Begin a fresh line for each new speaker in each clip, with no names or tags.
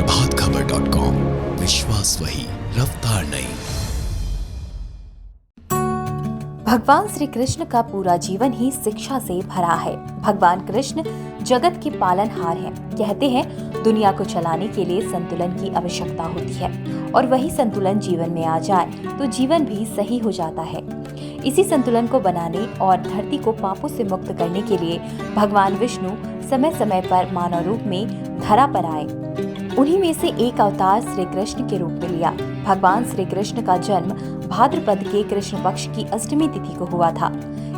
प्रभातखबर.com, विश्वास वही, रफ्तार नहीं।
भगवान श्री कृष्ण का पूरा जीवन ही शिक्षा से भरा है। भगवान कृष्ण जगत के पालनहार हैं। कहते हैं दुनिया को चलाने के लिए संतुलन की आवश्यकता होती है और वही संतुलन जीवन में आ जाए तो जीवन भी सही हो जाता है। इसी संतुलन को बनाने और धरती को पापों से मुक्त करने के लिए भगवान विष्णु समय समय पर मानव रूप में धरा पर आए। उन्हीं में से एक अवतार श्री कृष्ण के रूप में लिया। भगवान श्री कृष्ण का जन्म भाद्रपद के कृष्ण पक्ष की अष्टमी तिथि को हुआ था।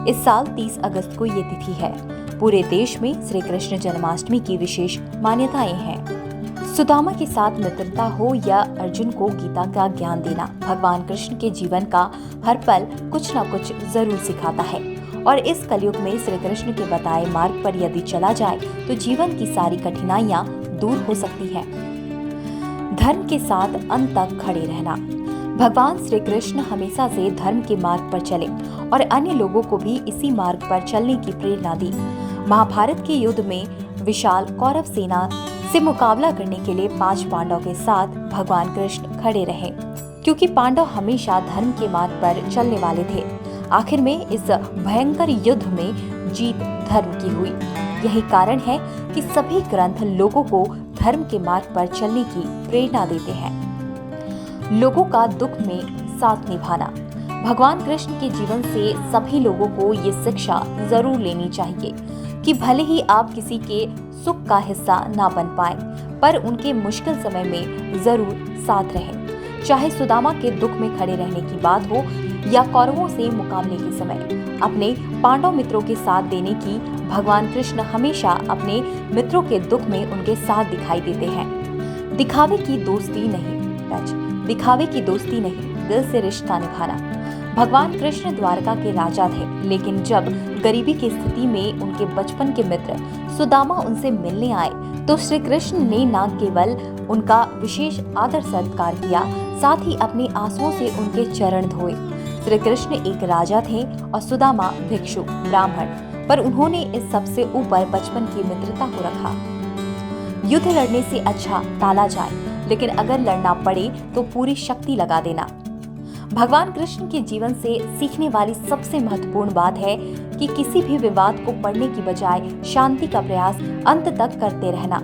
इस साल 30 अगस्त को ये तिथि है। पूरे देश में श्री कृष्ण जन्माष्टमी की विशेष मान्यताएं हैं। सुदामा के साथ मित्रता हो या अर्जुन को गीता का ज्ञान देना, भगवान कृष्ण के जीवन का हर पल कुछ न कुछ जरूर सिखाता है। और इस कलयुग में श्री कृष्ण के बताए मार्ग पर यदि चला जाए तो जीवन की सारी कठिनाइयां दूर हो सकती है। धर्म के साथ अंत तक खड़े रहना, भगवान श्री कृष्ण हमेशा से धर्म के मार्ग पर चले और अन्य लोगों को भी इसी मार्ग पर चलने की प्रेरणा दी। महाभारत के युद्ध में विशाल कौरव सेना से मुकाबला करने के लिए 5 पांडव के साथ भगवान कृष्ण खड़े रहे, क्योंकि पांडव हमेशा धर्म के मार्ग पर चलने वाले थे। आखिर में इस भयंकर युद्ध में जीत धर्म की हुई। यही कारण है कि सभी ग्रंथ लोगों को धर्म के मार्ग पर चलने की प्रेरणा देते हैं। लोगों का दुख में साथ निभाना, भगवान कृष्ण के जीवन से सभी लोगों को ये शिक्षा जरूर लेनी चाहिए कि भले ही आप किसी के सुख का हिस्सा ना बन पाए, पर उनके मुश्किल समय में जरूर साथ रहें। चाहे सुदामा के दुख में खड़े रहने की बात हो या कौरवों से मुकाबले के समय अपने पांडव मित्रों के साथ देने की, भगवान कृष्ण हमेशा अपने मित्रों के दुख में उनके साथ दिखाई देते हैं। दिखावे की दोस्ती नहीं, दिखावे की दोस्ती नहीं, दिल से रिश्ता निभाना। भगवान कृष्ण द्वारका के राजा थे, लेकिन जब गरीबी की स्थिति में उनके बचपन के मित्र सुदामा उनसे मिलने आए तो श्री कृष्ण ने न केवल उनका विशेष आदर सत्कार किया, साथ ही अपने आंसुओं से उनके चरण धोए। श्री कृष्ण एक राजा थे और सुदामा भिक्षु ब्राह्मण, पर उन्होंने इस सबसे ऊपर बचपन की मित्रता को रखा। युद्ध लड़ने से अच्छा टाला जाए, लेकिन अगर लड़ना पड़े तो पूरी शक्ति लगा देना। भगवान कृष्ण के जीवन से सीखने वाली सबसे महत्वपूर्ण बात है कि किसी भी विवाद को पड़ने की बजाय शांति का प्रयास अंत तक करते रहना।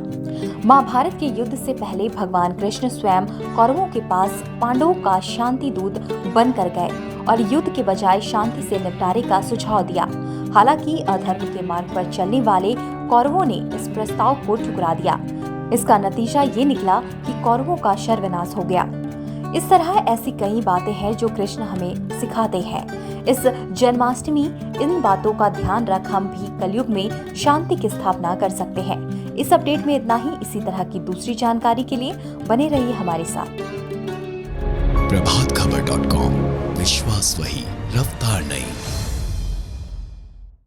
महाभारत के युद्ध से पहले भगवान कृष्ण स्वयं कौरवों के पास पांडवों का शांति दूत बनकर गए और युद्ध के बजाय शांति से निपटारे का सुझाव दिया। हालांकि अधर्म के मार्ग पर चलने वाले कौरवों ने इस प्रस्ताव को ठुकरा दिया। इसका नतीजा ये निकला कि कौरवों का सर्वनाश हो गया। इस तरह ऐसी कई बातें हैं जो कृष्ण हमें सिखाते हैं। इस जन्माष्टमी इन बातों का ध्यान रख हम भी कलयुग में शांति की स्थापना कर सकते हैं। इस अपडेट में इतना ही। इसी तरह की दूसरी जानकारी के लिए बने रहिए हमारे साथ।
प्रभातखबर.com, विश्वास वही, रफ्तार नहीं।